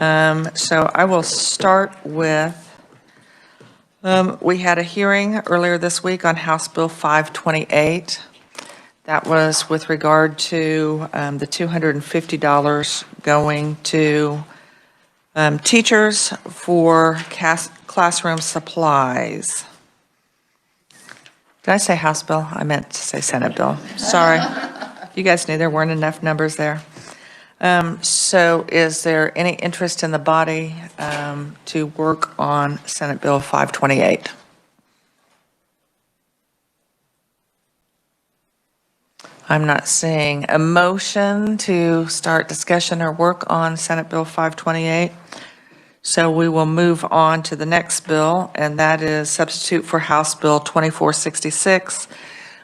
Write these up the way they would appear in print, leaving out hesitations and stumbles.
So I will start with, we had a hearing earlier this week on House Bill 528. That was with regard to the $250 going to teachers for classroom supplies. Did I say House bill? I meant to say Senate bill. Sorry. You guys knew there weren't enough numbers there. So is there any interest in the body to work on Senate Bill 528? I'm not seeing a motion to start discussion or work on Senate Bill 528. So we will move on to the next bill, and that is substitute for House Bill 2466.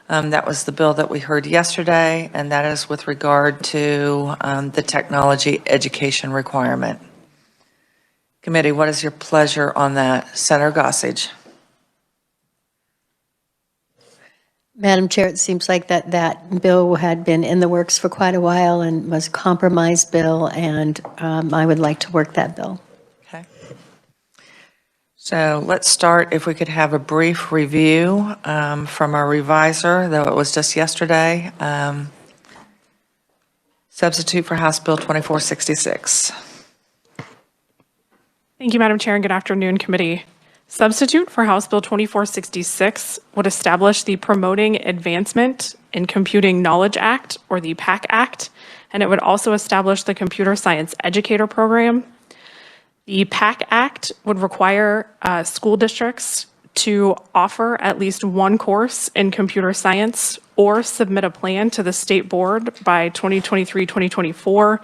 That was the bill that we heard yesterday, and that is with regard to the technology education requirement. Committee, what is your pleasure on that? Senator Gossage. Madam Chair, it seems like that bill had been in the works for quite a while and was a compromise bill, and I would like to work that bill. Okay. So let's start, if we could have a brief review from our reviser, though it was just yesterday. Substitute for House Bill 2466. Thank you, Madam Chair, and good afternoon, committee. Substitute for House Bill 2466 would establish the Promoting Advancement in Computing Knowledge Act, or the PAC Act, and it would also establish the Computer Science Educator Program. The PAC Act would require school districts to offer at least one course in computer science or submit a plan to the state board by 2023-2024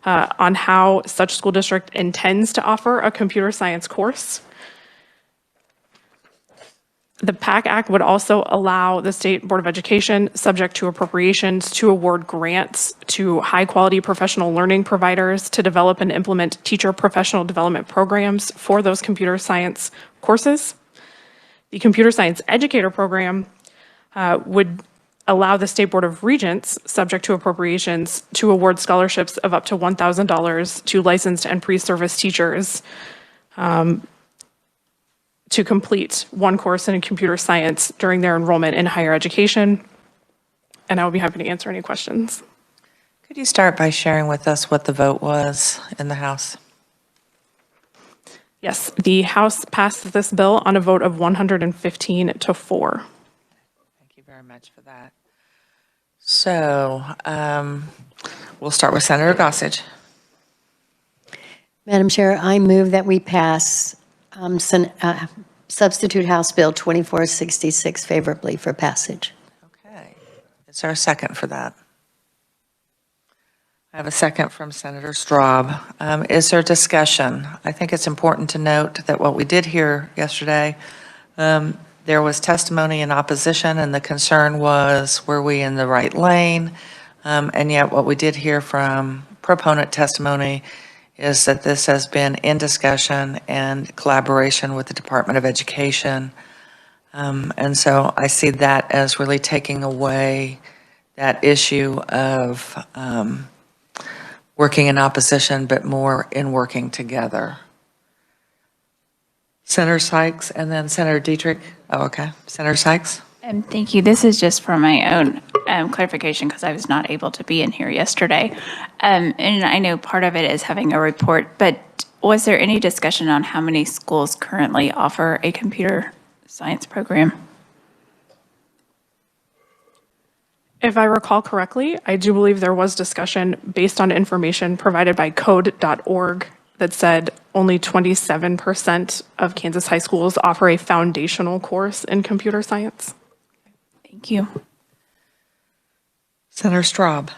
on how such school district intends to offer a computer science course. The PAC Act would also allow the State Board of Education, subject to appropriations, to award grants to high-quality professional learning providers to develop and implement teacher professional development programs for those computer science courses. The Computer Science Educator Program would allow the State Board of Regents, subject to appropriations, to award scholarships of up to $1,000 to licensed and pre-service teachers to complete one course in computer science during their enrollment in higher education. And I will be happy to answer any questions. Could you start by sharing with us what the vote was in the House? Yes, the House passed this bill on a vote of 115 to 4. Thank you very much for that. So we'll start with Senator Gossage. Madam Chair, I move that we pass substitute House Bill 2466 favorably for passage. Okay. Is there a second for that? I have a second from Senator Straub. Is there discussion? I think it's important to note that what we did hear yesterday, there was testimony in opposition, and the concern was, were we in the right lane? And yet what we did hear from proponent testimony is that this has been in discussion and collaboration with the Department of Education. And so I see that as really taking away that issue of working in opposition, but more in working together. Senator Sykes and then Senator Dietrich. Oh, okay. Senator Sykes. Thank you. This is just for my own clarification because I was not able to be in here yesterday. And I know part of it is having a report, but was there any discussion on how many schools currently offer a computer science program? If I recall correctly, I do believe there was discussion based on information provided by code.org that said only 27% of Kansas high schools offer a foundational course in computer science. Thank you. Senator Straub.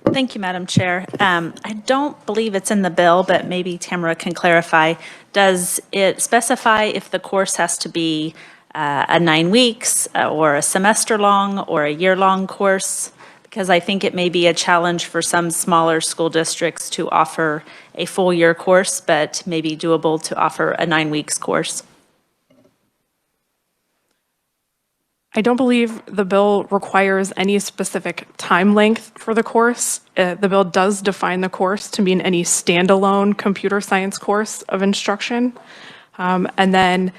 Thank you, Madam Chair. I don't believe it's in the bill, but maybe Tamara can clarify. Does it specify if the course has to be a 9 weeks or a semester long or a year long course? Because I think it may be a challenge for some smaller school districts to offer a full year course, but maybe doable to offer a 9 weeks course. I don't believe the bill requires any specific time length for the course. The bill does define the course to mean any standalone computer science course of instruction. And then,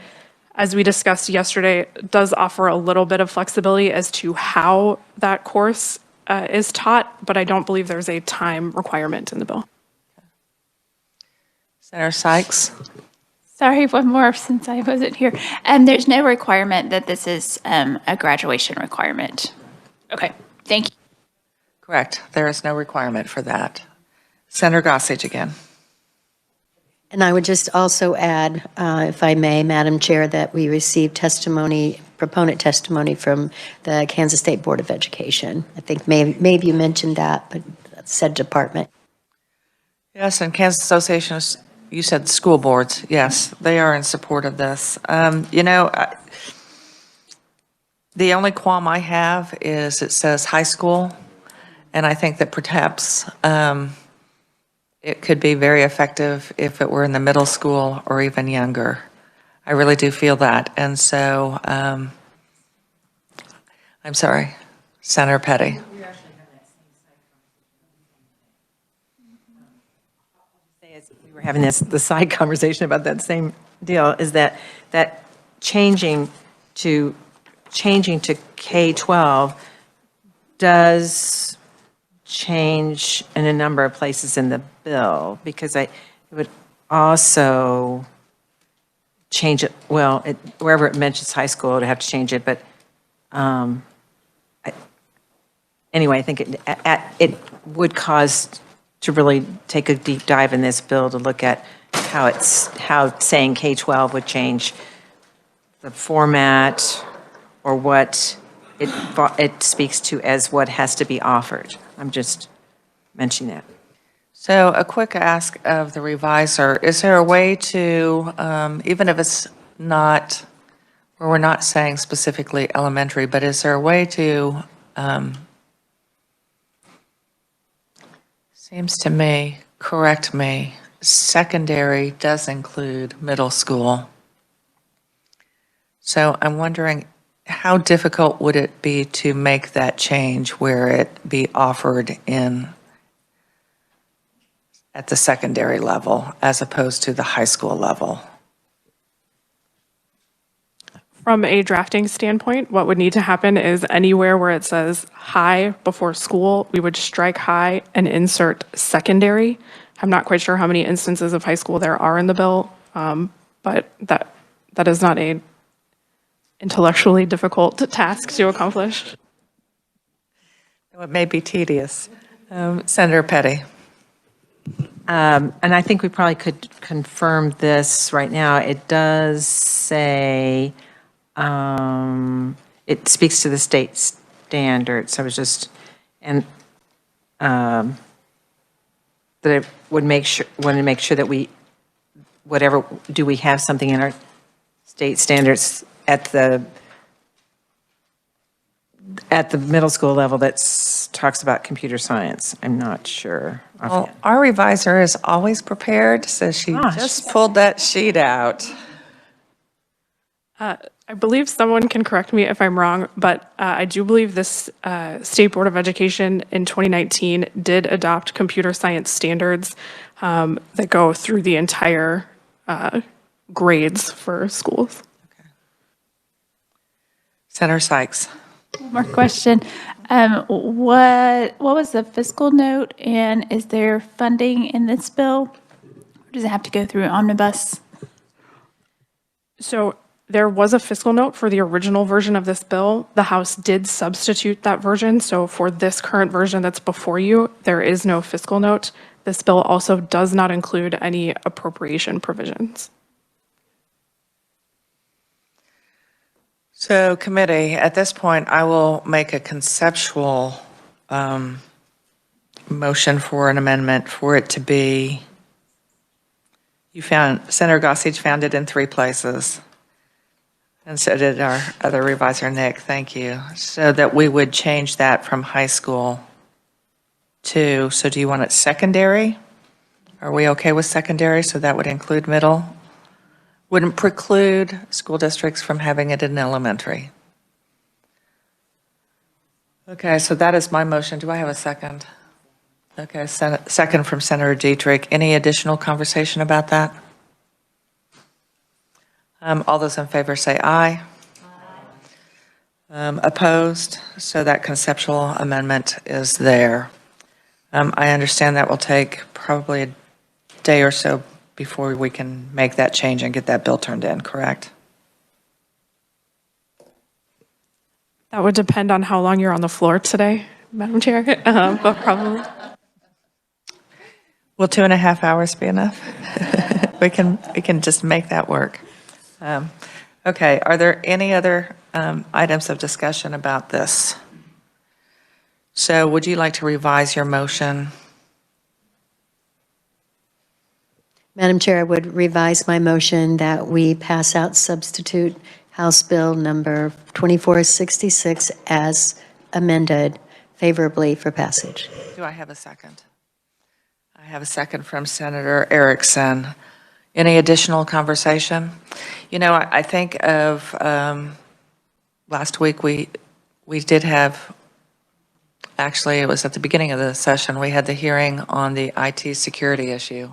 as we discussed yesterday, it does offer a little bit of flexibility as to how that course is taught, but I don't believe there's a time requirement in the bill. Senator Sykes? Sorry, one more since I wasn't here. There's no requirement that this is a graduation requirement. Okay, thank you. Correct. There is no requirement for that. Senator Gossage again. And I would just also add, if I may, Madam Chair, that we received testimony, proponent testimony from the Kansas State Board of Education. I think maybe you mentioned that, but that's said department. Yes, and Kansas Association of, you said school boards. Yes, they are in support of this. You know, the only qualm I have is it says high school, and I think that perhaps it could be very effective if it were in the middle school or even younger. I really do feel that. And so, I'm sorry, Senator Petty. We were having the side conversation about that same deal, is that changing to K-12 does change in a number of places in the bill, because it would also change it, well, wherever it mentions high school, it would have to change it, but anyway, I think it would cause to really take a deep dive in this bill to look at how saying K-12 would change the format or what it speaks to as what has to be offered. I'm just mentioning that. So a quick ask of the reviser, is there a way to, even if it's not, or we're not saying specifically elementary, but is there a way to, seems to me, correct me, secondary does include middle school. So I'm wondering, how difficult would it be to make that change where it be offered at the secondary level as opposed to the high school level? From a drafting standpoint, what would need to happen is anywhere where it says high before school, we would strike high and insert secondary. I'm not quite sure how many instances of high school there are in the bill, but that is not a intellectually difficult task to accomplish. It may be tedious. Senator Petty. And I think we probably could confirm this right now. It does say, it speaks to the state standards. I was just, and that it would want to make sure that we, do we have something in our state standards at the middle school level that talks about computer science? I'm not sure. Well, our reviser is always prepared, so she just pulled that sheet out. I believe someone can correct me if I'm wrong, but I do believe this State Board of Education in 2019 did adopt computer science standards that go through the entire grades for schools. Okay. Senator Sykes. One more question. What was the fiscal note, and is there funding in this bill? Or does it have to go through omnibus? So there was a fiscal note for the original version of this bill. The House did substitute that version. So for this current version that's before you, there is no fiscal note. This bill also does not include any appropriation provisions. So committee, at this point, I will make a conceptual motion for an amendment for it to be, Senator Gossage found it in 3 places. And so did our other reviser, Nick, thank you. So that we would change that from high school to, so do you want it secondary? Are we okay with secondary? So that would include middle? Wouldn't preclude school districts from having it in elementary. Okay, so that is my motion. Do I have a second? Okay, second from Senator Dietrich. Any additional conversation about that? All those in favor say aye. Opposed? So that conceptual amendment is there. I understand that will take probably a day or so before we can make that change and get that bill turned in, correct? That would depend on how long you're on the floor today, Madam Chair, but probably. Will 2.5 hours be enough? We can just make that work. Okay, are there any other items of discussion about this? So would you like to revise your motion? Madam Chair, I would revise my motion that we pass out substitute House Bill number 2466 as amended favorably for passage. Do I have a second? I have a second from Senator Erickson. Any additional conversation? You know, I think of last week we did have, actually it was at the beginning of the session, we had the hearing on the IT security issue.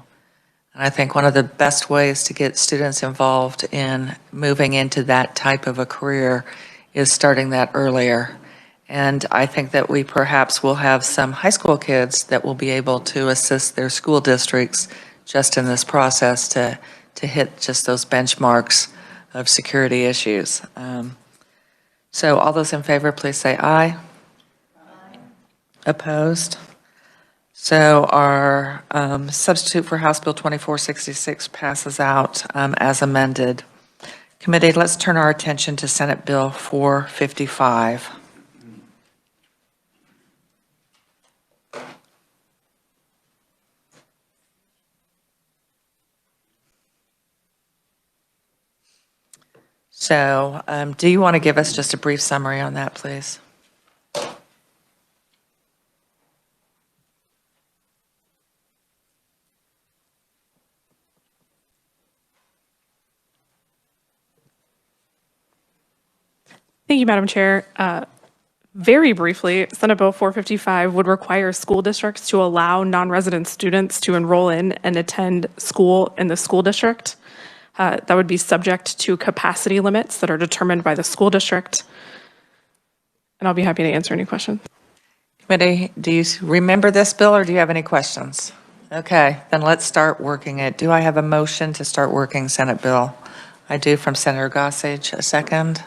And I think one of the best ways to get students involved in moving into that type of a career is starting that earlier. And I think that we perhaps will have some high school kids that will be able to assist their school districts just in this process to hit just those benchmarks of security issues. So all those in favor, please say aye. Opposed? So our substitute for House Bill 2466 passes out as amended. Committee, let's turn our attention to Senate Bill 455. So do you want to give us just a brief summary on that, please? Thank you, Madam Chair. Very briefly, Senate Bill 455 would require school districts to allow non-resident students to enroll in and attend school in the school district. That would be subject to capacity limits that are determined by the school district. And I'll be happy to answer any questions. Committee, do you remember this bill or do you have any questions? Okay, then let's start working it. Do I have a motion to start working Senate Bill? I do from Senator Gossage. A second?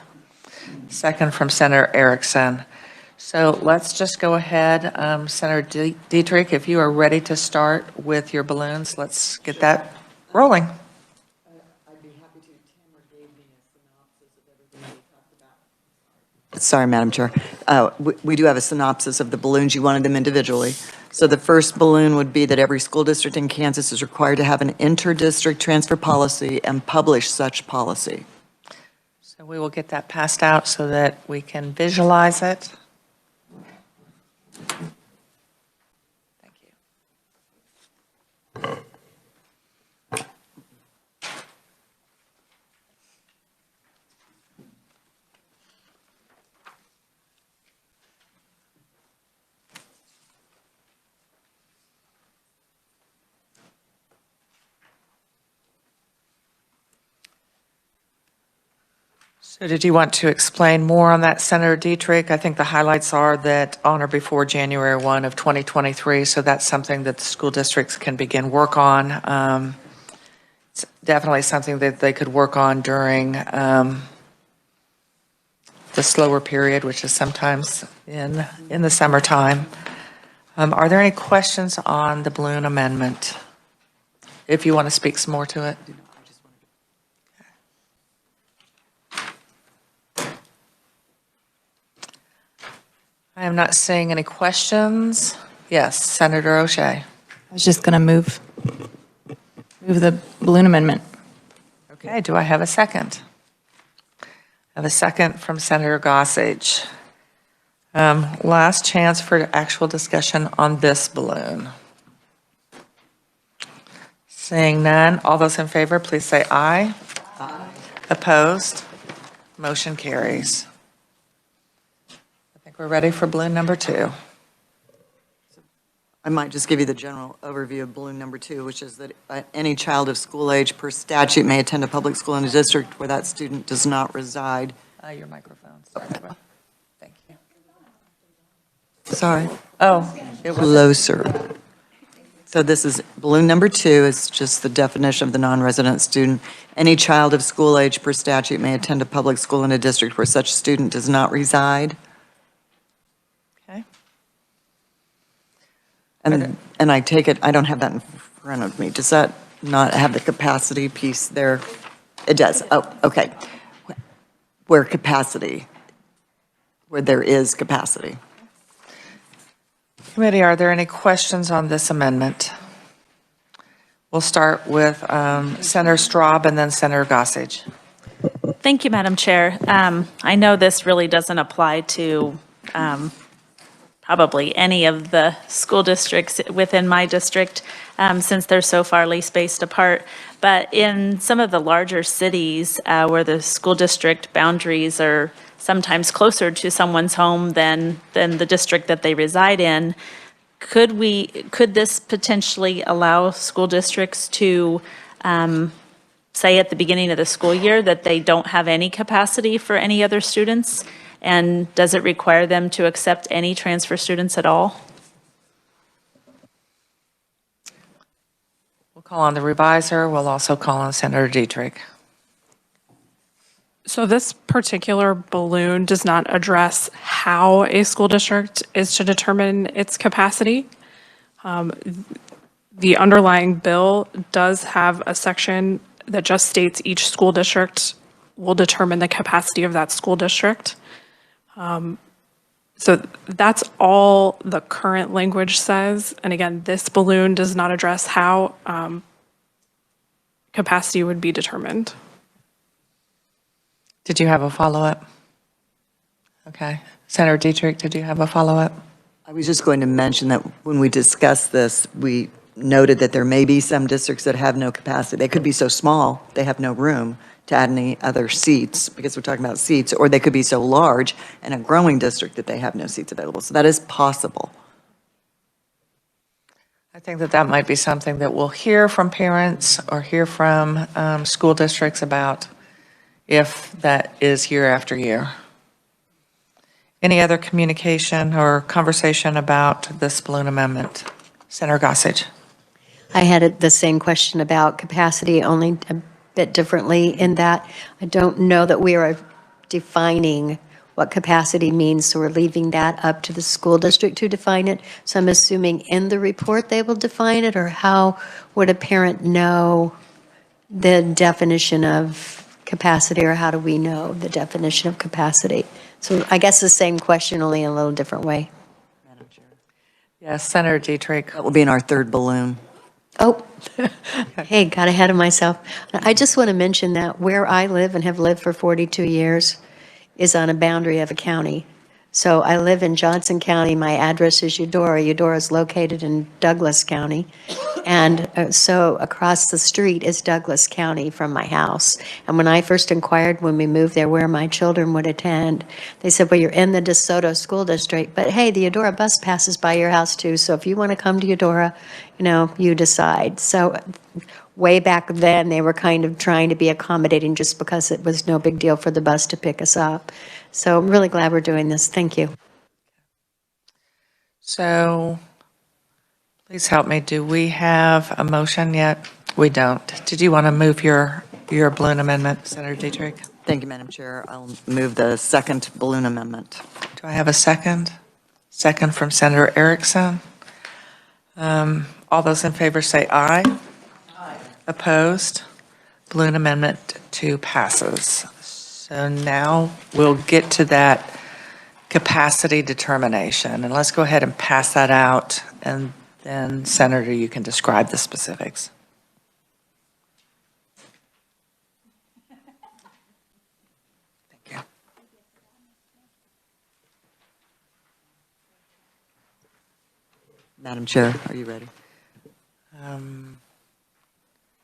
Second from Senator Erickson. So let's just go ahead. Senator Dietrich, if you are ready to start with your balloons, let's get that rolling. Sorry, Madam Chair. We do have a synopsis of the balloons. You wanted them individually. So the first balloon would be that every school district in Kansas is required to have an inter-district transfer policy and publish such policy. So we will get that passed out so that we can visualize it. Thank you. So did you want to explain more on that, Senator Dietrich? I think the highlights are that on or before January 1 of 2023, so that's something that the school districts can begin work on. It's definitely something that they could work on during the slower period, which is sometimes in the summertime. Are there any questions on the balloon amendment? If you want to speak some more to it. I am not seeing any questions. Yes, Senator O'Shea. I was just going to move the balloon amendment. Okay, do I have a second? I have a second from Senator Gossage. Last chance for actual discussion on this balloon. Seeing none, all those in favor, please say aye. Aye. Opposed? Motion carries. I think We're ready for balloon number 2. I might just give you the general overview of balloon number 2, which is that any child of school age per statute may attend a public school in a district where that student does not reside. Your microphone, sorry. Thank you. Sorry. Oh, it was, Closer. So this is, balloon number 2 is just the definition of the non-resident student. Any child of school age per statute may attend a public school in a district where such student does not reside. okay. And I take it, I don't have that in front of me. Does that not have the capacity piece there? It does. Oh, okay. Where there is capacity. Committee, are there any questions on this amendment? We'll start with Senator Straub and then Senator Gossage. Thank you, Madam Chair. I know this really doesn't apply to probably any of the school districts within my district, since they're so farly spaced apart. But in some of the larger cities where the school district boundaries are sometimes closer to someone's home than the district that they reside in, could this potentially allow school districts to say at the beginning of the school year that they don't have any capacity for any other students? And does it require them to accept any transfer students at all? We'll call on the reviser. We'll also call on Senator Dietrich. So this particular balloon does not address how a school district is to determine its capacity. The underlying bill does have a section that just states each school district will determine the capacity of that school district. So that's all the current language says. And again, this balloon does not address how capacity would be determined. Did you have a follow-up? Okay. Senator Dietrich, did you have a follow-up? I was just going to mention that when we discussed this, we noted that there may be some districts that have no capacity. They could be so small, they have no room to add any other seats, because we're talking about seats, or they could be so large in a growing district that they have no seats available. So that is possible. I think that might be something that we'll hear from parents or hear from school districts about if that is year after year. Any other communication or conversation about this balloon amendment? Senator Gossage. I had the same question about capacity, only a bit differently in that I don't know that we are defining what capacity means, so we're leaving that up to the school district to define it. So I'm assuming in the report they will define it, or how would a parent know the definition of capacity, or how do we know the definition of capacity? So I guess the same question, only in a little different way. Yes, Senator Dietrich. That will be in our third balloon. Oh, hey, got ahead of myself. I just want to mention that where I live and have lived for 42 years is on a boundary of a county. So I live in Johnson County. My address is Eudora. Eudora is located in Douglas County. And so across the street is Douglas County from my house. And when I first inquired when we moved there where my children would attend, they said, well, you're in the DeSoto School District, but hey, the Eudora bus passes by your house too. So if you want to come to Eudora, you decide. So way back then, they were kind of trying to be accommodating just because it was no big deal for the bus to pick us up. So I'm really glad we're doing this. Thank you. So please help me. Do we have a motion yet? We don't. Did you want to move your balloon amendment, Senator Dietrich? Thank you, Madam Chair. I'll move the second balloon amendment. Do I have a second? Second from Senator Erickson. All those in favor say aye. Aye. Opposed? Balloon Amendment 2 passes. So now we'll get to that capacity determination. And let's go ahead and pass that out. And then, Senator, you can describe the specifics. Thank you. Madam Chair, are you ready?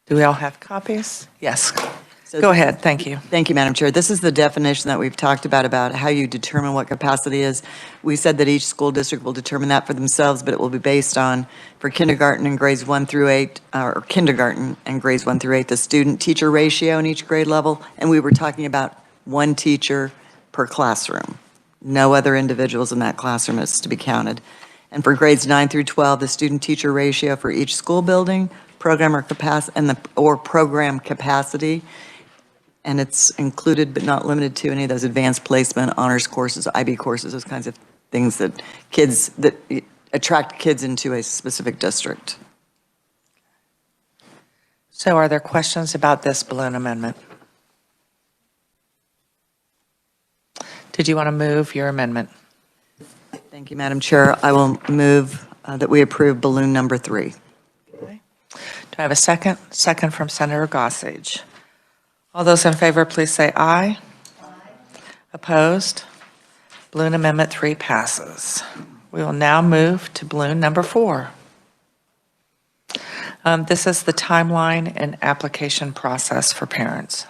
Do we all have copies? Yes. Go ahead, thank you. Thank you, Madam Chair. This is the definition that we've talked about how you determine what capacity is. We said that each school district will determine that for themselves, but it will be based on, for kindergarten and grades 1 through 8, or kindergarten and grades 1 through 8, the student-teacher ratio in each grade level, and we were talking about one teacher per classroom. No other individuals in that classroom is to be counted. And for grades 9 through 12, the student-teacher ratio for each school building, program or capacity, or program capacity. And it's included but not limited to any of those advanced placement, honors courses, IB courses, those kinds of things that attract kids into a specific district. So are there questions about this balloon amendment? Did you want to move your amendment? Thank you, Madam Chair. I will move that we approve balloon number 3. Okay. Do I have a second? Second from Senator Gossage. All those in favor, please say aye. Aye. Opposed? Balloon Amendment 3 passes. We will now move to balloon number 4. This is the timeline and application process for parents.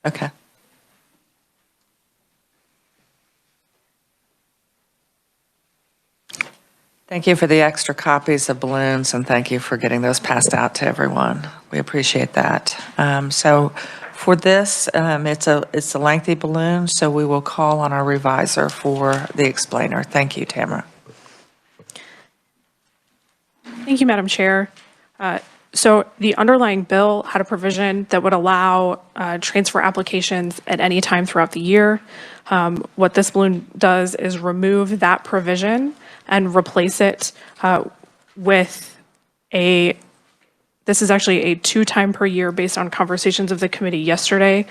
Okay. Thank you for the extra copies of balloons, and thank you for getting those passed out to everyone. We appreciate that. So for this, it's a lengthy balloon, so we will call on our reviser for the explainer. Thank you, Tamara. Thank you, Madam Chair. So the underlying bill had a provision that would allow transfer applications at any time throughout the year. What this balloon does is remove that provision and replace it with this is actually a 2-time per year based on conversations of the committee yesterday,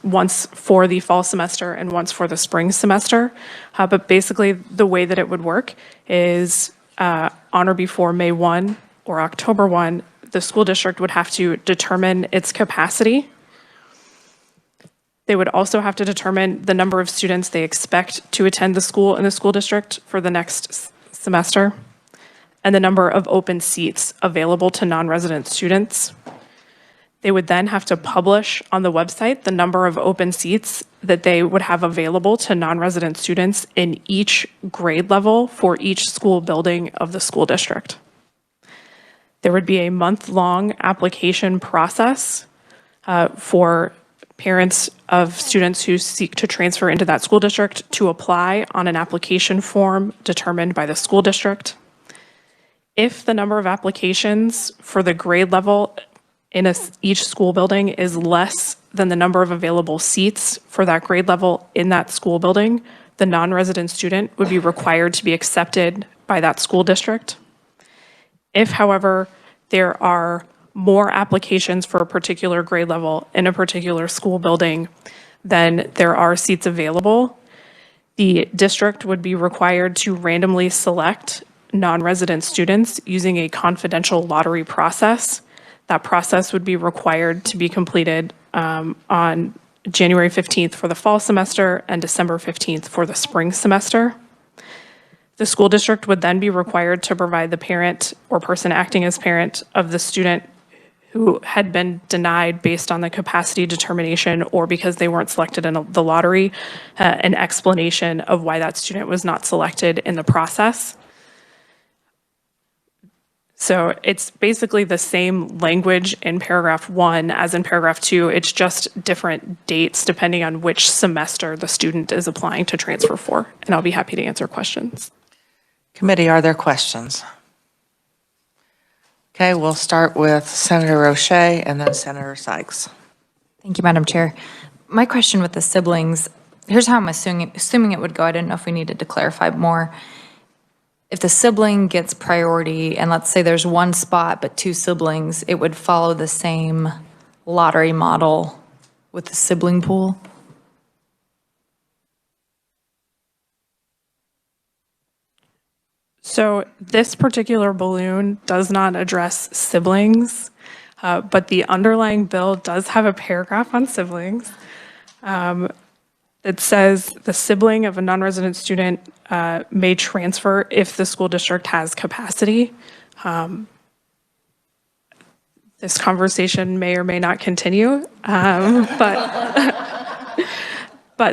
once for the fall semester and once for the spring semester. But basically the way that it would work is on or before May 1 or October 1, the school district would have to determine its capacity. They would also have to determine the number of students they expect to attend the school in the school district for the next semester, and the number of open seats available to non-resident students. They would then have to publish on the website the number of open seats that they would have available to non-resident students in each grade level for each school building of the school district. There would be a month-long application process for parents of students who seek to transfer into that school district to apply on an application form determined by the school district. If the number of applications for the grade level in each school building is less than the number of available seats for that grade level in that school building, the non-resident student would be required to be accepted by that school district. If, however, there are more applications for a particular grade level in a particular school building than there are seats available, the district would be required to randomly select non-resident students using a confidential lottery process. That process would be required to be completed on January 15th for the fall semester and December 15th for the spring semester. The school district would then be required to provide the parent or person acting as parent of the student who had been denied based on the capacity determination or because they weren't selected in the lottery, an explanation of why that student was not selected in the process. So it's basically the same language in paragraph 1 as in paragraph 2. It's just different dates depending on which semester the student is applying to transfer for. And I'll be happy to answer questions. Committee, are there questions? Okay, we'll start with Senator O'Shea and then Senator Sykes. Thank you, Madam Chair. My question with the siblings, here's how I'm assuming it would go. I didn't know if we needed to clarify more. If the sibling gets priority, and let's say there's one spot but 2 siblings, it would follow the same lottery model with the sibling pool? So this particular balloon does not address siblings, but the underlying bill does have a paragraph on siblings. It says the sibling of a non-resident student may transfer if the school district has capacity. This conversation may or may not continue, but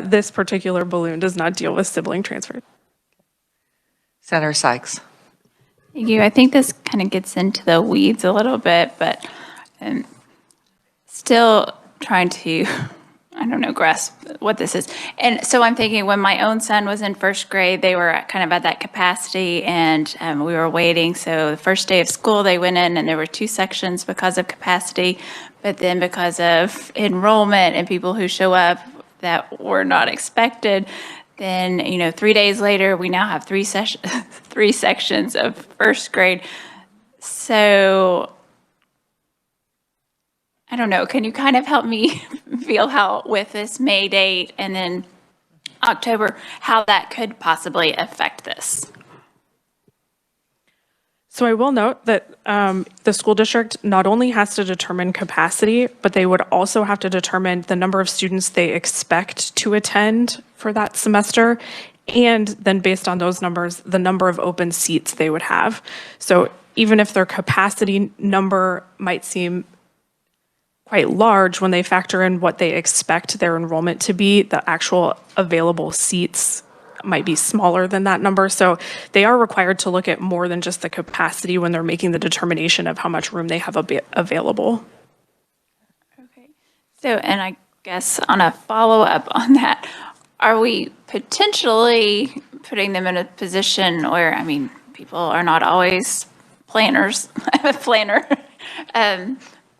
this particular balloon does not deal with sibling transfer. Senator Sykes. Thank you. I think this kind of gets into the weeds a little bit, but still trying to, I don't know, grasp what this is. And so I'm thinking when my own son was in first grade, they were kind of at that capacity and we were waiting. So the first day of school, they went in and there were 2 sections because of capacity, but then because of enrollment and people who show up that were not expected, then, 3 days later, we now have 3 sections of first grade. So I don't know, can you kind of help me feel how with this May date and then October, how that could possibly affect this? So I will note that the school district not only has to determine capacity, but they would also have to determine the number of students they expect to attend for that semester, and then based on those numbers, the number of open seats they would have. So even if their capacity number might seem quite large, when they factor in what they expect their enrollment to be, the actual available seats might be smaller than that number. So they are required to look at more than just the capacity when they're making the determination of how much room they have available. Okay. So, and I guess on a follow-up on that, are we potentially putting them in a position where, people are not always planners, I'm a planner,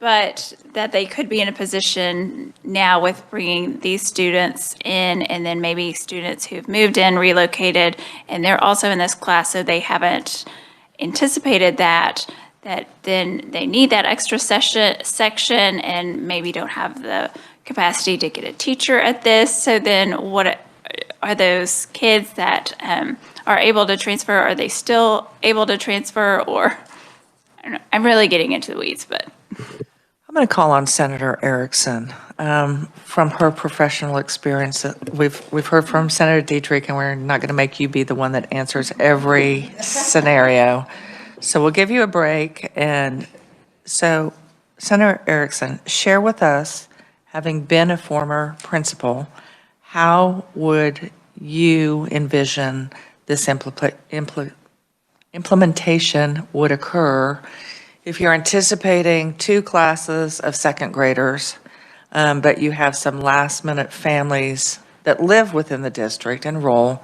but that they could be in a position now with bringing these students in and then maybe students who've moved in, relocated, and they're also in this class, so they haven't anticipated that then they need that extra section and maybe don't have the capacity to get a teacher at this. So then what are those kids that are able to transfer? Are they still able to transfer? Or I don't know, I'm really getting into the weeds, but. I'm going to call on Senator Erickson. From her professional experience, we've heard from Senator Dietrich, and we're not going to make you be the one that answers every scenario. So we'll give you a break. And so, Senator Erickson, share with us, having been a former principal, how would you envision this implementation would occur if you're anticipating 2 classes of second graders, but you have some last-minute families that live within the district, enroll,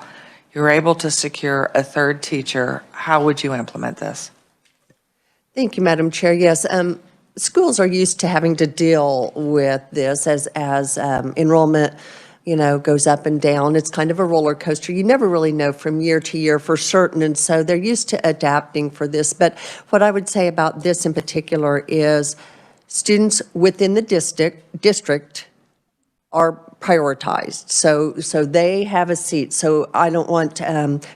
you're able to secure a 3rd teacher, how would you implement this? Thank you, Madam Chair. Yes, schools are used to having to deal with this as enrollment goes up and down. It's kind of a roller coaster. You never really know from year to year for certain, and so they're used to adapting for this. But what I would say about this in particular is students within the district are prioritized. So they have a seat. So I don't want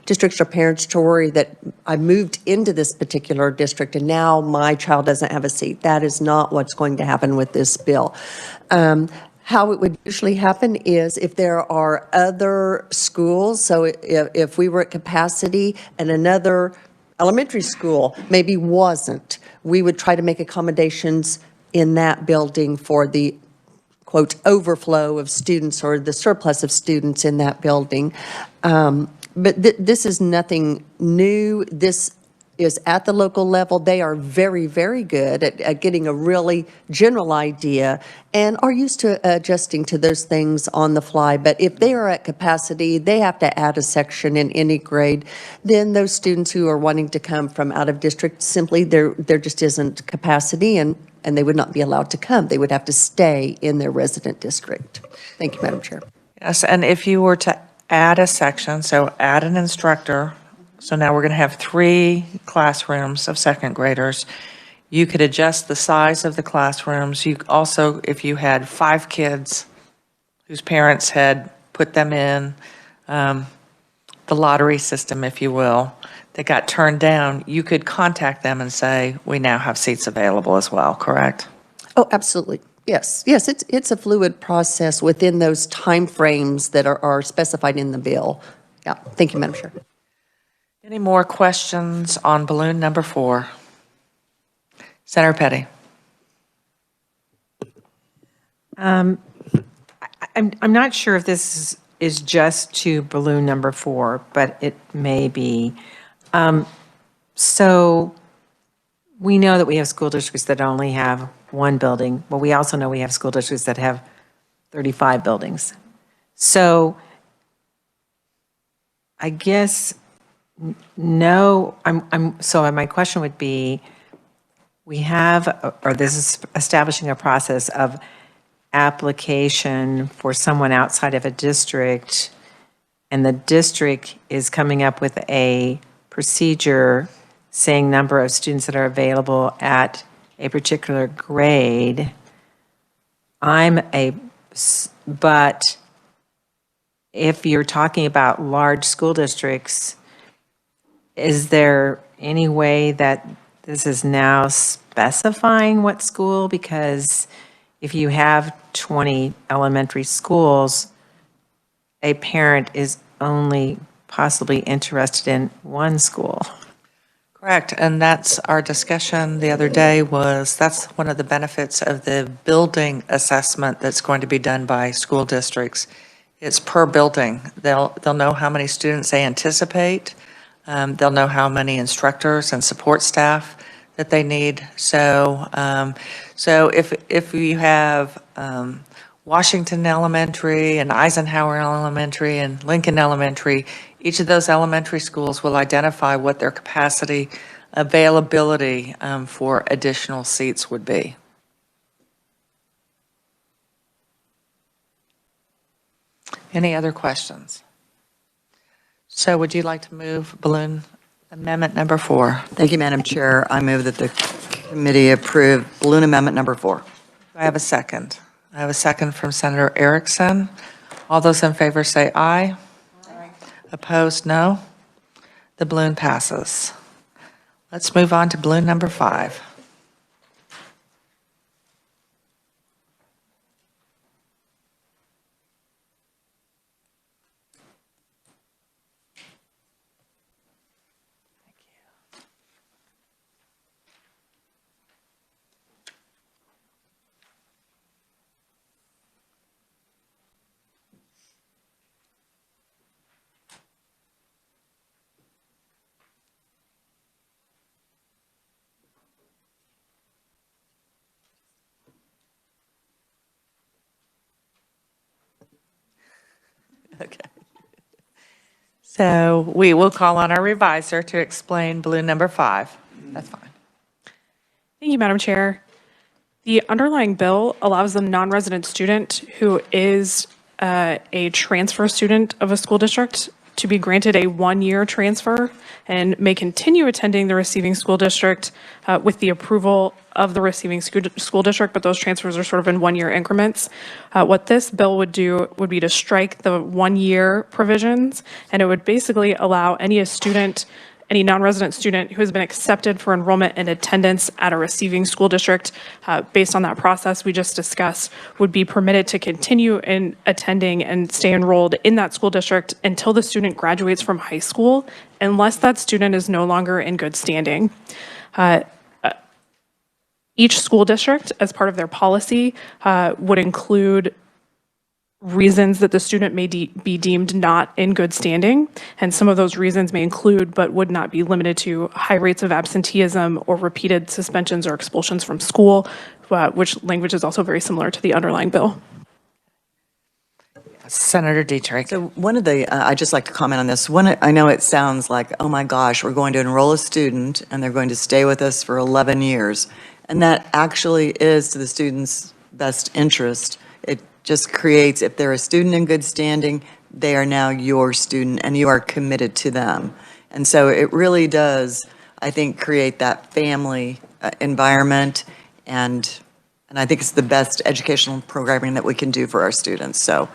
districts or parents to worry that I moved into this particular district and now my child doesn't have a seat. That is not what's going to happen with this bill. How it would usually happen is if there are other schools, so if we were at capacity and another elementary school maybe wasn't, we would try to make accommodations in that building for the, quote, overflow of students or the surplus of students in that building. But this is nothing new. This is at the local level. They are very, very good at getting a really general idea and are used to adjusting to those things on the fly. But if they are at capacity, they have to add a section in any grade. Then those students who are wanting to come from out of district, simply there just isn't capacity and they would not be allowed to come. They would have to stay in their resident district. Thank you, Madam Chair. Yes, and if you were to add a section, so add an instructor, so now we're going to have 3 classrooms of second graders, You could adjust the size of the classrooms. You also, if you had 5 kids whose parents had put them in the lottery system, if you will, that got turned down, you could contact them and say, we now have seats available as well, correct? Oh, absolutely. Yes, yes, it's a fluid process within those timeframes that are specified in the bill. Yeah, thank you, Madam Chair. Any more questions on balloon number 4? Senator Petty. I'm not sure if this is just to balloon number 4, but it may be. So we know that we have school districts that only have 1 building, but we also know we have school districts that have 35 buildings. So I guess, no, so my question would be, we have, or this is establishing a process of application for someone outside of a district, and the district is coming up with a procedure saying number of students that are available at a particular grade. But if you're talking about large school districts, is there any way that this is now specifying what school? Because if you have 20 elementary schools, a parent is only possibly interested in 1 school. Correct, and that's our discussion the other day that's one of the benefits of the building assessment that's going to be done by school districts. It's per building. They'll know how many students they anticipate. They'll know how many instructors and support staff that they need. So if you have Washington Elementary and Eisenhower Elementary and Lincoln Elementary, each of those elementary schools will identify what their capacity availability for additional seats would be. Any other questions? So would you like to move balloon amendment number 4? Thank you, Madam Chair. I move that the committee approve balloon amendment number 4. Do I have a second? I have a second from Senator Erickson. All those in favor say aye. Aye. Opposed, no. The balloon passes. Let's move on to balloon number 5. Okay. So we will call on our revisor to explain balloon number 5. That's fine. Thank you, Madam Chair. The underlying bill allows a non-resident student who is a transfer student of a school district to be granted a 1-year transfer and may continue attending the receiving school district with the approval of the receiving school district, but those transfers are sort of in 1-year increments. What this bill would do would be to strike the 1-year provisions, and it would basically allow any non-resident student who has been accepted for enrollment and attendance at a receiving school district based on that process we just discussed would be permitted to continue in attending and stay enrolled in that school district until the student graduates from high school, unless that student is no longer in good standing. Each school district, as part of their policy, would include reasons that the student may be deemed not in good standing, and some of those reasons may include, but would not be limited to, high rates of absenteeism or repeated suspensions or expulsions from school, which language is also very similar to the underlying bill. Senator Dietrich. So one of the, I'd just like to comment on this. I know it sounds like, oh my gosh, we're going to enroll a student and they're going to stay with us for 11 years. And that actually is to the student's best interest. It just creates, if they're a student in good standing, they are now your student and you are committed to them. And so it really does, I think, create that family environment, and I think it's the best educational programming that we can do for our students. So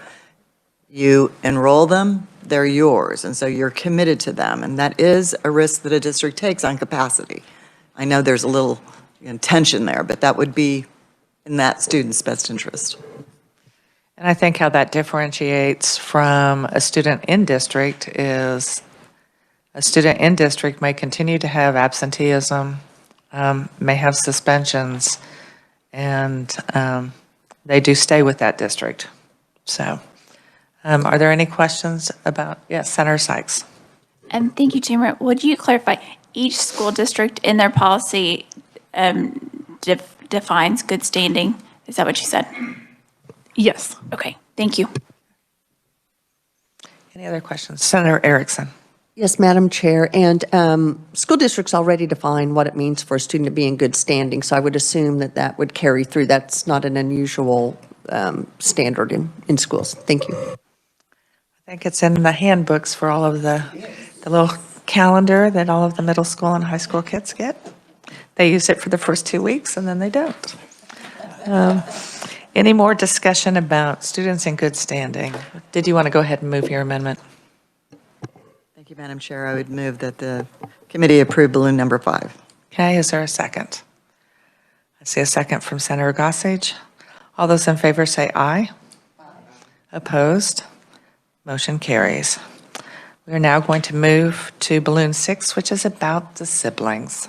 you enroll them, they're yours, and so you're committed to them, and that is a risk that a district takes on capacity. I know there's a little tension there, but that would be in that student's best interest. And I think how that differentiates from a student in district is a student in district may continue to have absenteeism, may have suspensions, and they do stay with that district. So are there any questions about, yes, Senator Sykes? Thank you, Tamara. Would you clarify, each school district in their policy defines good standing? Is that what you said? Yes. Okay, thank you. Any other questions? Senator Erickson. Yes, Madam Chair, and school districts already define what it means for a student to be in good standing, so I would assume that that would carry through. That's not an unusual standard in schools. Thank you. I think it's in the handbooks for all of the little calendar that all of the middle school and high school kids get. They use it for the first 2 weeks and then they don't. Any more discussion about students in good standing? Did you want to go ahead and move your amendment? Thank you, Madam Chair. I would move that the committee approve balloon number 5. Okay, is there a second? I see a second from Senator Gossage. All those in favor say aye. Opposed? Motion carries. We are now going to move to balloon 6, which is about the siblings.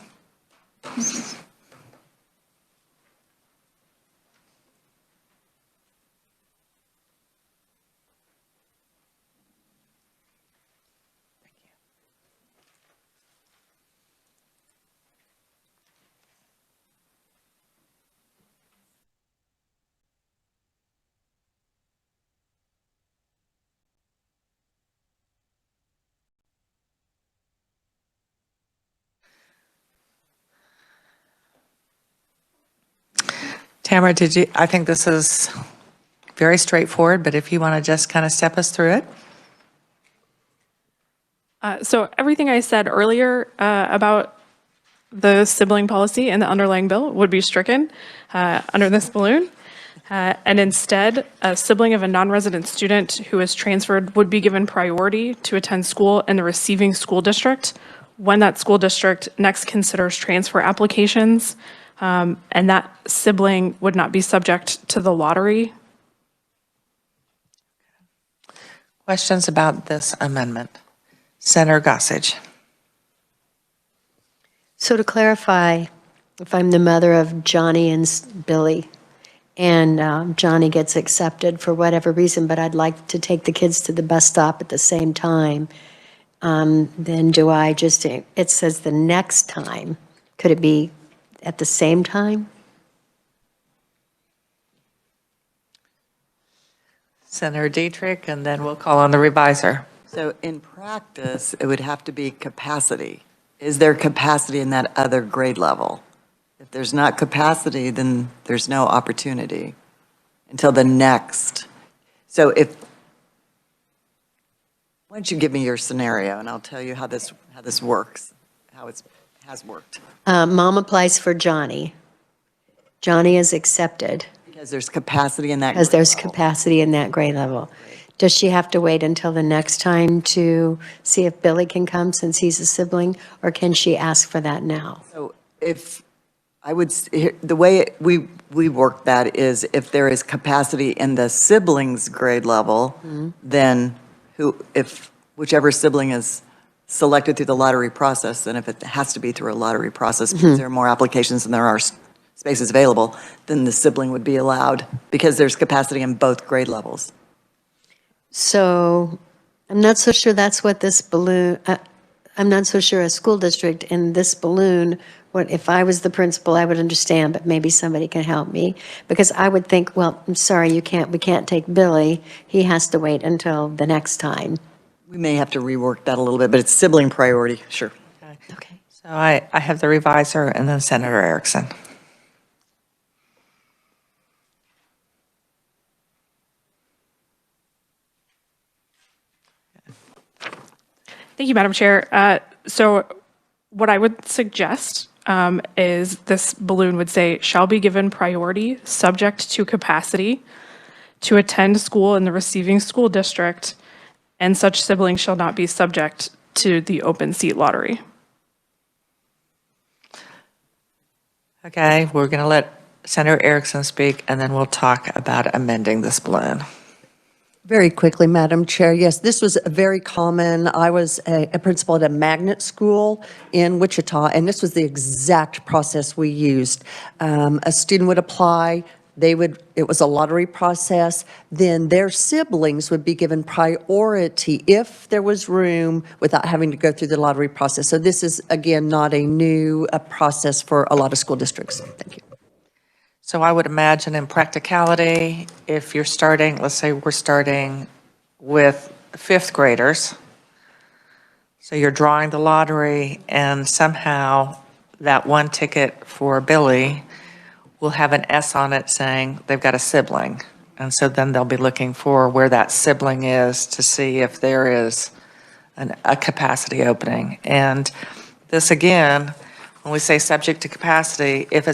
Tamara, I think this is very straightforward, but if you want to just kind of step us through it. So everything I said earlier about the sibling policy and the underlying bill would be stricken under this balloon. And instead, a sibling of a non-resident student who is transferred would be given priority to attend school in the receiving school district when that school district next considers transfer applications. And that sibling would not be subject to the lottery. Questions about this amendment? Senator Gossage. So to clarify, if I'm the mother of Johnny and Billy, and Johnny gets accepted for whatever reason, but I'd like to take the kids to the bus stop at the same time, then do I just, it says the next time, could it be at the same time? Senator Dietrich, and then we'll call on the reviser. So in practice, it would have to be capacity. Is there capacity in that other grade level? If there's not capacity, then there's no opportunity until the next. So why don't you give me your scenario, and I'll tell you how this works, how it has worked. Mom applies for Johnny. Johnny is accepted Because there's capacity in that because grade there's level. capacity in that grade level. Does she have to wait until the next time to see if Billy can come since he's a sibling, or can she ask for that now? So if I would, the way we work that is if there is capacity in the siblings grade level, then if whichever sibling is selected through the lottery process, then if it has to be through a lottery process because there are more applications than there are spaces available, then the sibling would be allowed because there's capacity in both grade levels. So I'm not so sure that's what this balloon, I'm not so sure a school district in this balloon, if I was the principal, I would understand, but maybe somebody can help me. Because I would think, well, I'm sorry, we can't take Billy. He has to wait until the next time. We may have to rework that a little bit, but it's sibling priority, sure. Okay. So I have the reviser and then Senator Erickson. Thank you, Madam Chair. So what I would suggest is this balloon would say, shall be given priority, subject to capacity, to attend school in the receiving school district, and such sibling shall not be subject to the open seat lottery. Okay, we're going to let Senator Erickson speak, and then we'll talk about amending this balloon. Very quickly, Madam Chair, yes, this was very common. I was a principal at a magnet school in Wichita, and this was the exact process we used. A student would apply, it was a lottery process, then their siblings would be given priority if there was room without having to go through the lottery process. So this is, again, not a new process for a lot of school districts. Thank you. So I would imagine in practicality, if you're starting, let's say we're starting with fifth graders, so you're drawing the lottery, and somehow that one ticket for Billy will have an S on it saying they've got a sibling. And so then they'll be looking for where that sibling is to see if there is a capacity opening. And this, again, when we say subject to capacity, if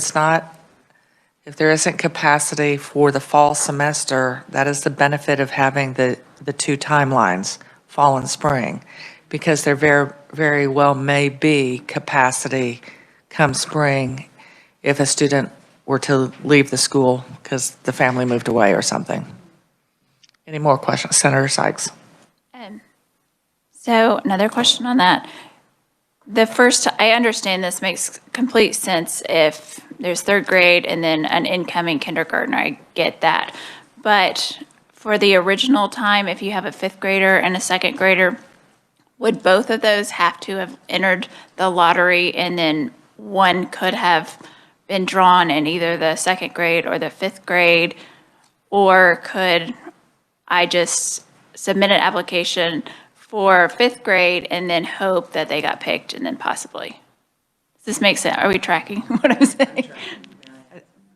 there isn't capacity for the fall semester, that is the benefit of having the two timelines, fall and spring, because there very, very well may be capacity come spring if a student were to leave the school because the family moved away or something. Any more questions? Senator Sykes. So another question on that. I understand this makes complete sense if there's third grade and then an incoming kindergartner. I get that. But for the original time, if you have a fifth grader and a second grader, would both of those have to have entered the lottery and then one could have been drawn in either the second grade or the fifth grade? Or could I just submit an application for fifth grade and then hope that they got picked and then possibly? Does this make sense? Are we tracking what I'm saying?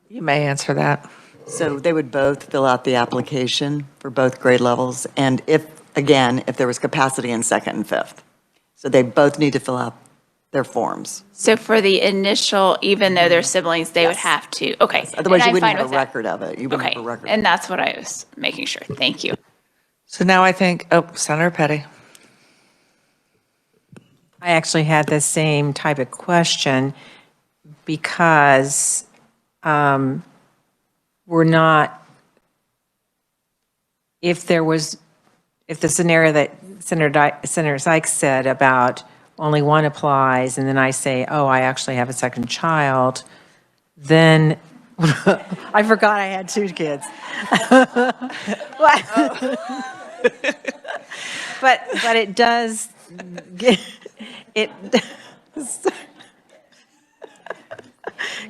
You may answer that. So they would both fill out the application for both grade levels, and if there was capacity in second and fifth. So they both need to fill out their forms. So for the initial, even though they're siblings, they would have to, okay. Otherwise, And you I'm wouldn't fine have a with that. record of it. You wouldn't Okay, have a record. and that's what I was making sure. Thank you. So now I think, Senator Petty. I actually had the same type of question because we're not, if the scenario that Senator Sykes said about only one applies, and then I say, oh, I actually have a second child, then I forgot I had two kids. But it does,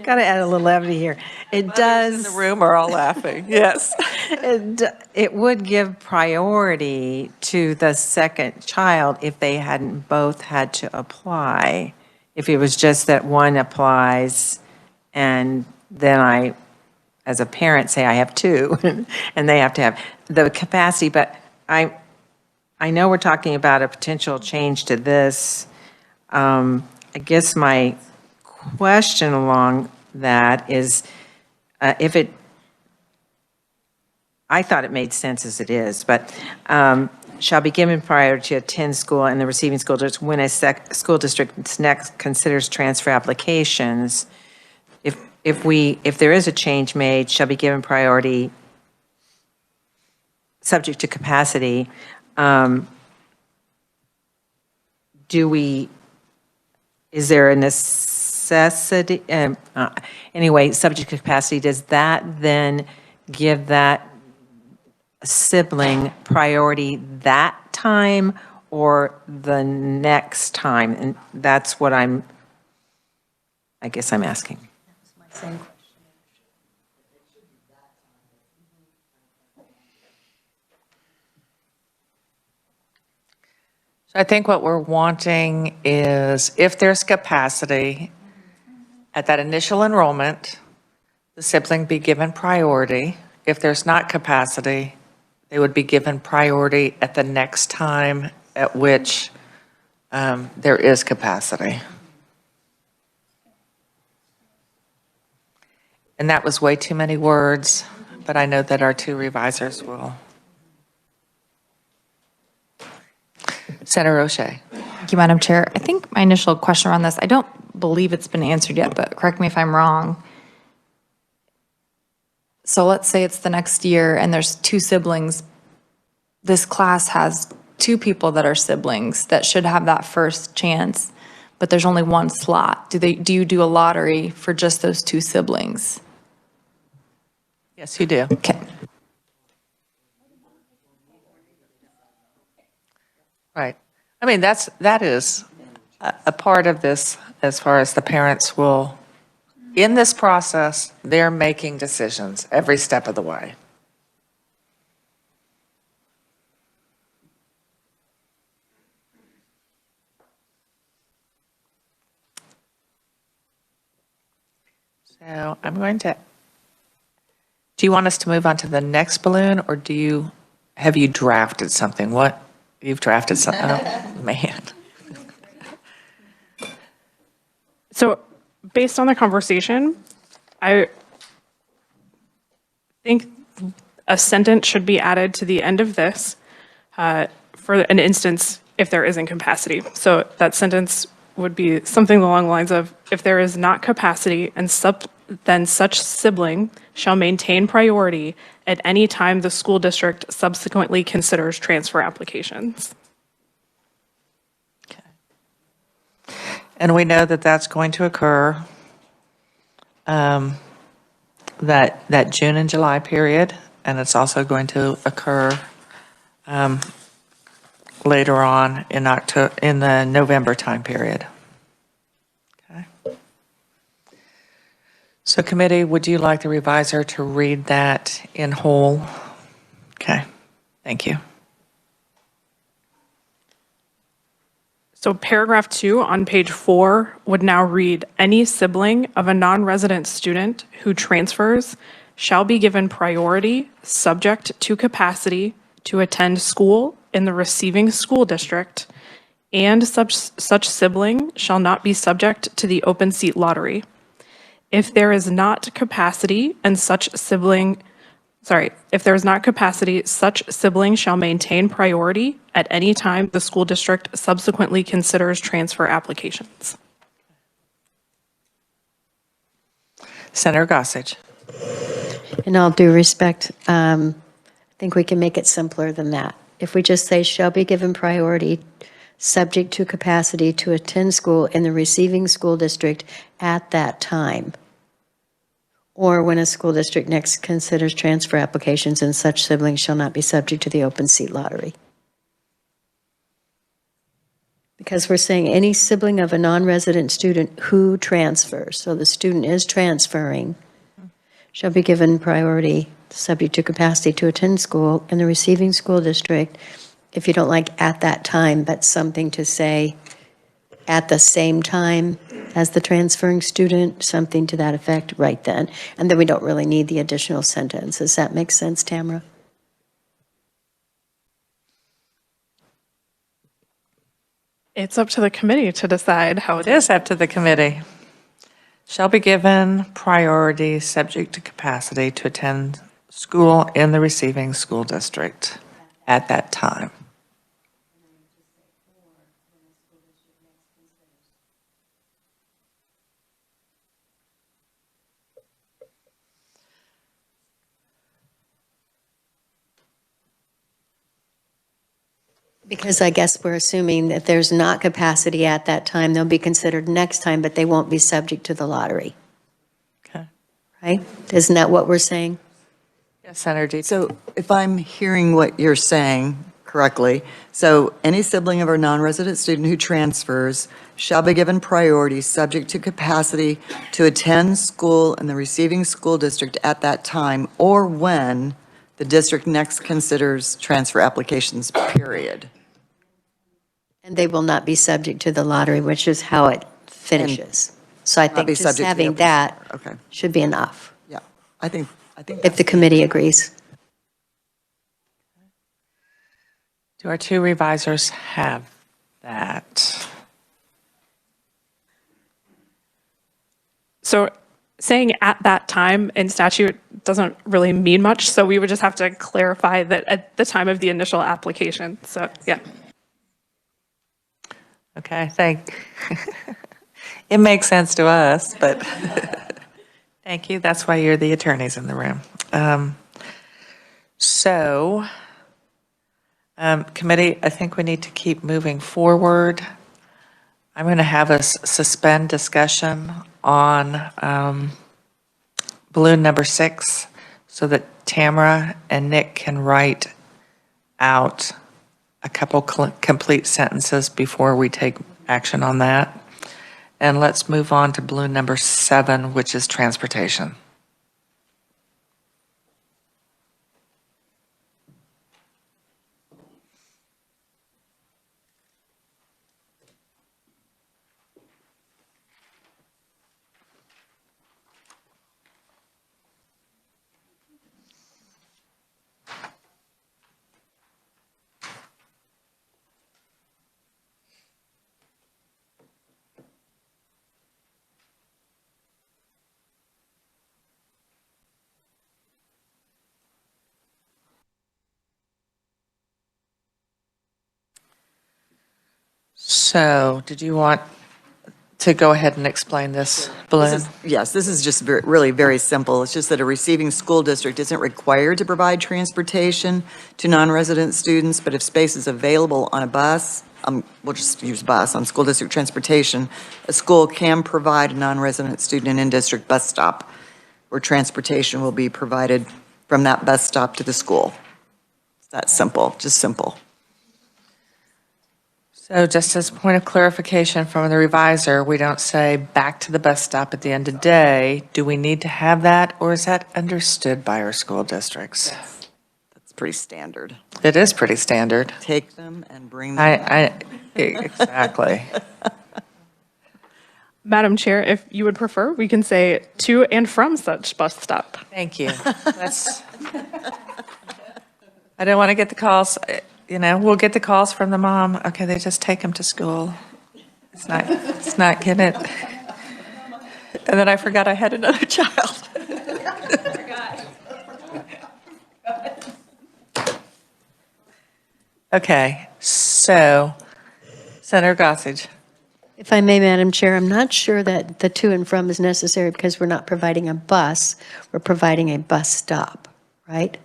gotta add a little levity here. It does. In the room are all laughing, yes. It would give priority to the second child if they hadn't both had to apply. If it was just that one applies and then I, as a parent, say I have two and they have to have the capacity. But I know we're talking about a potential change to this. I guess my question along that is I thought it made sense as it is, but shall be given priority to attend school in the receiving school district when a school district next considers transfer applications. If there is a change made, shall be given priority subject to capacity. Is there a necessity? Anyway, subject to capacity, does that then give that sibling priority that time or the next time? And that's what I guess I'm asking. So I think what we're wanting is if there's capacity at that initial enrollment, the sibling be given priority. If there's not capacity, they would be given priority at the next time at which there is capacity. And that was way too many words, but I know that our two revisers will. Senator O'Shea. Thank you, Madam Chair. I think my initial question around this, I don't believe it's been answered yet, but correct me if I'm wrong. So let's say it's the next year and there's two siblings. This class has two people that are siblings that should have that first chance, but there's only one slot. Do you do a lottery for just those two siblings? Yes, you do. Okay. Right. I mean, that is a part of this as far as the parents will, in this process, they're making decisions every step of the way. So I'm going to, do you want us to move on to the next balloon, or have you drafted something? You've drafted something? Oh, man. So based on the conversation, I think a sentence should be added to the end of this for an instance if there isn't capacity. So that sentence would be something along the lines of, if there is not capacity, then such sibling shall maintain priority at any time the school district subsequently considers transfer applications. And we know that that's going to occur, that June and July period, and it's also going to occur later on in the November time period. Okay. So committee, would you like the reviser to read that in whole? Okay, thank you. So paragraph 2 on page 4 would now read, any sibling of a non-resident student who transfers shall be given priority subject to capacity to attend school in the receiving school district, and such sibling shall not be subject to the open seat lottery. If there is not capacity, such sibling shall maintain priority at any time the school district subsequently considers transfer applications. Senator Gossage. In all due respect, I think we can make it simpler than that. If we just say shall be given priority subject to capacity to attend school in the receiving school district at that time, or when a school district next considers transfer applications, and such siblings shall not be subject to the open seat lottery. Because we're saying any sibling of a non-resident student who transfers, so the student is transferring, shall be given priority subject to capacity to attend school in the receiving school district. If you don't like at that time, but something to say at the same time as the transferring student, something to that effect right then. And then we don't really need the additional sentence. Does that make sense, Tamara? It's up to the committee to decide how It is up to the committee. Shall be given priority subject to capacity to attend school in the receiving school district at that time. Because I guess we're assuming that there's not capacity at that time, they'll be considered next time, but they won't be subject to the lottery, Okay. right? Isn't that what we're saying? Yes, Senator Deep. So if I'm hearing what you're saying correctly, so any sibling of our non-resident student who transfers shall be given priority subject to capacity to attend school in the receiving school district at that time or when the district next considers transfer applications, period. And they will not be subject to the lottery, which is how it finishes. So I Not think be just subject to the having open- that Okay, should be enough, yeah, I think if the committee agrees. Do our two revisers have that? So saying at that time in statute doesn't really mean much, so we would just have to clarify that at the time of the initial application. So, yeah. Okay, it makes sense to us, but thank you. That's why you're the attorneys in the room. Committee, I think we need to keep moving forward. I'm going to have us suspend discussion on balloon number 6 so that Tamara and Nick can write out a couple complete sentences before we take action on that. And let's move on to balloon number 7, which is transportation. So, did you want to go ahead and explain this balloon? Yes, this is just really very simple. It's just that a receiving school district isn't required to provide transportation to non-resident students, but if space is available on a bus, we'll just use bus, on school district transportation, a school can provide a non-resident student an in-district bus stop where transportation will be provided from that bus stop to the school. It's that simple, just simple. So just as a point of clarification from the reviser, we don't say back to the bus stop at the end of the day. Do we need to have that, or is that understood by our school districts? That's pretty standard. It is pretty standard. Take them and bring them. Exactly. Madam Chair, if you would prefer, we can say to and from such bus stop. Thank you. I don't want to get the calls. We'll get the calls from the mom. Okay, they just take them to school. It's not getting it. And then I forgot I had another child. Okay, so Senator Gossage. If I may, Madam Chair, I'm not sure that the to and from is necessary because we're not providing a bus, we're providing a bus stop, right?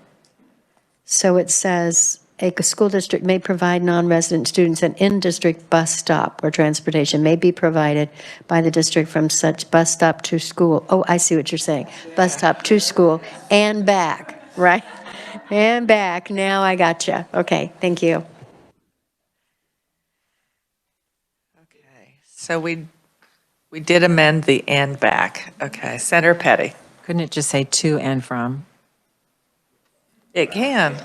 So it says, a school district may provide non-resident students an in-district bus stop where transportation may be provided by the district from such bus stop to school. Oh, I see what you're saying. Bus stop to school and back, right? And back. Now I gotcha. Okay, thank you. Okay, so we did amend the and back. Okay, Senator Petty. Couldn't it just say to and from? It can.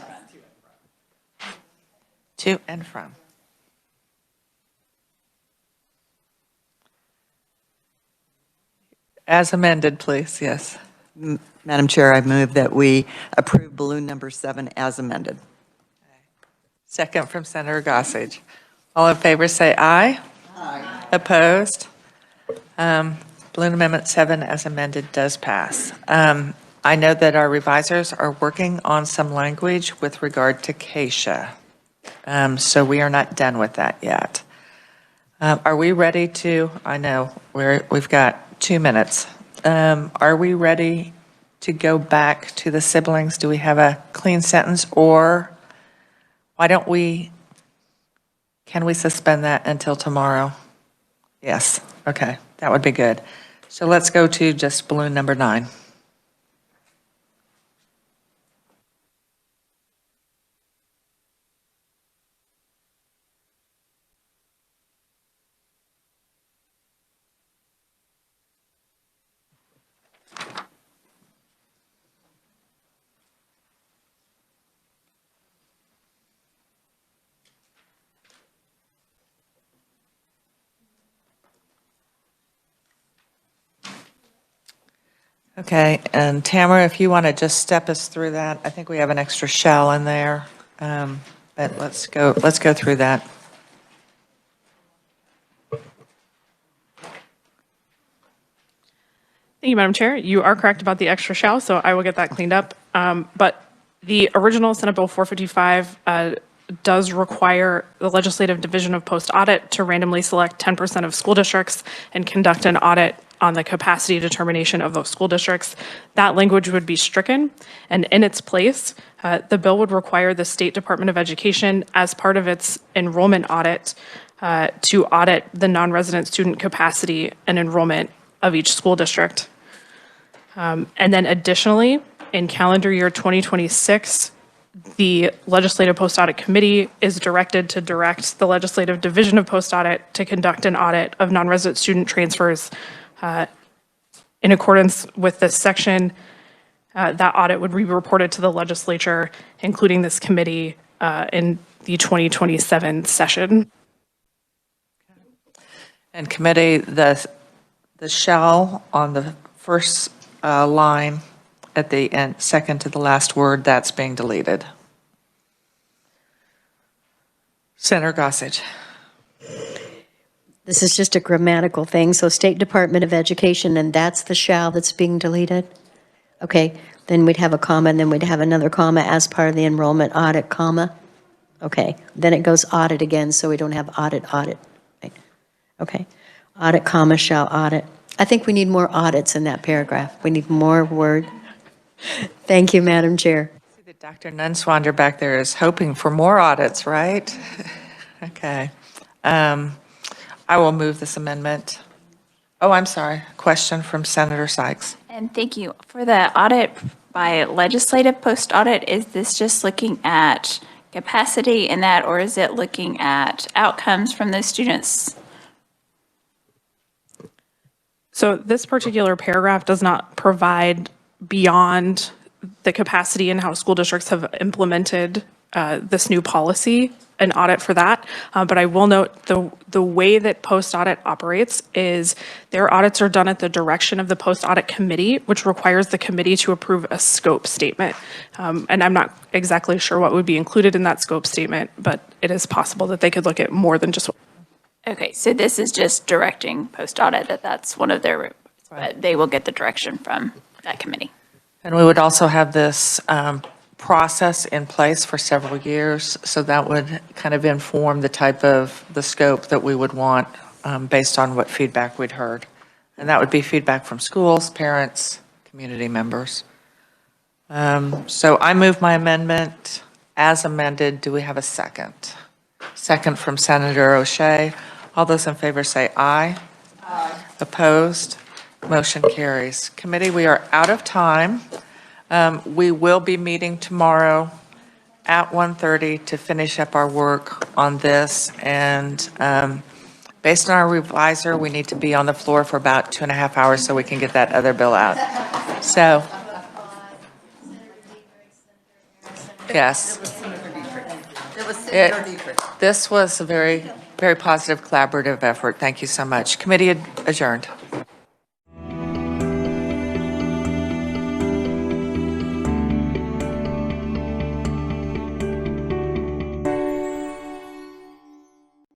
To and from. As amended, please, yes. Madam Chair, I move that we approve balloon number 7 as amended. Second from Senator Gossage. All in favor say aye. Aye. Opposed? Balloon Amendment 7 as amended does pass. I know that our revisers are working on some language with regard to CASA. So we are not done with that yet. Are we ready to, I know we've got 2 minutes. Are we ready to go back to the siblings? Do we have a clean sentence, or why don't can we suspend that until tomorrow? Yes, okay, that would be good. So let's go to just balloon number 9. Okay, and Tamara, if you want to just step us through that, I think we have an extra shell in there, but let's go through that. Thank you, Madam Chair. You are correct about the extra shall, so I will get that cleaned up. But the original Senate Bill 455 does require the Legislative Division of Post Audit to randomly select 10% of school districts and conduct an audit on the capacity determination of those school districts. That language would be stricken, and in its place, the bill would require the State Department of Education, as part of its enrollment audit, to audit the non-resident student capacity and enrollment of each school district. And then additionally, in calendar year 2026, the Legislative Post Audit Committee is directed to direct the Legislative Division of Post Audit to conduct an audit of non-resident student transfers. In accordance with this section, that audit would be reported to the legislature, including this committee, in the 2027 session. And committee, the shall on the first line at the end, second to the last word, that's being deleted. Senator Gossage. This is just a grammatical thing, so State Department of Education, and that's the shall that's being deleted? Okay, then we'd have a comma, and then we'd have another comma as part of the enrollment audit, comma. Okay, then it goes audit again, so we don't have audit. Right. Okay, audit, comma, shall audit. I think we need more audits in that paragraph. We need more word. Thank you, Madam Chair. See that Dr. Nunswander back there is hoping for more audits, right? Okay. I will move this amendment. Oh, I'm sorry. Question from Senator Sykes. And thank you. For the audit by legislative post audit, is this just looking at capacity in that, or is it looking at outcomes from those students? So this particular paragraph does not provide beyond the capacity and how school districts have implemented this new policy, an audit for that. But I will note the way that post audit operates is their audits are done at the direction of the post audit committee, which requires the committee to approve a scope statement. And I'm not exactly sure what would be included in that scope statement, but it is possible that they could look at more than just. Okay, so this is just directing post audit that that's one of their, but they will get the direction from that committee. And we would also have this process in place for several years, so that would kind of inform the type of the scope that we would want based on what feedback we'd heard. And that would be feedback from schools, parents, community members. So I move my amendment as amended. Do we have a second? Second from Senator O'Shea. All those in favor say aye. Aye. Opposed? Motion carries. Committee, we are out of time. We will be meeting tomorrow at 1:30 to finish up our work on this. And based on our revisor, we need to be on the floor for about 2.5 hours so we can get that other bill out. So, yes. This was a very, very positive collaborative effort. Thank you so much. Committee adjourned.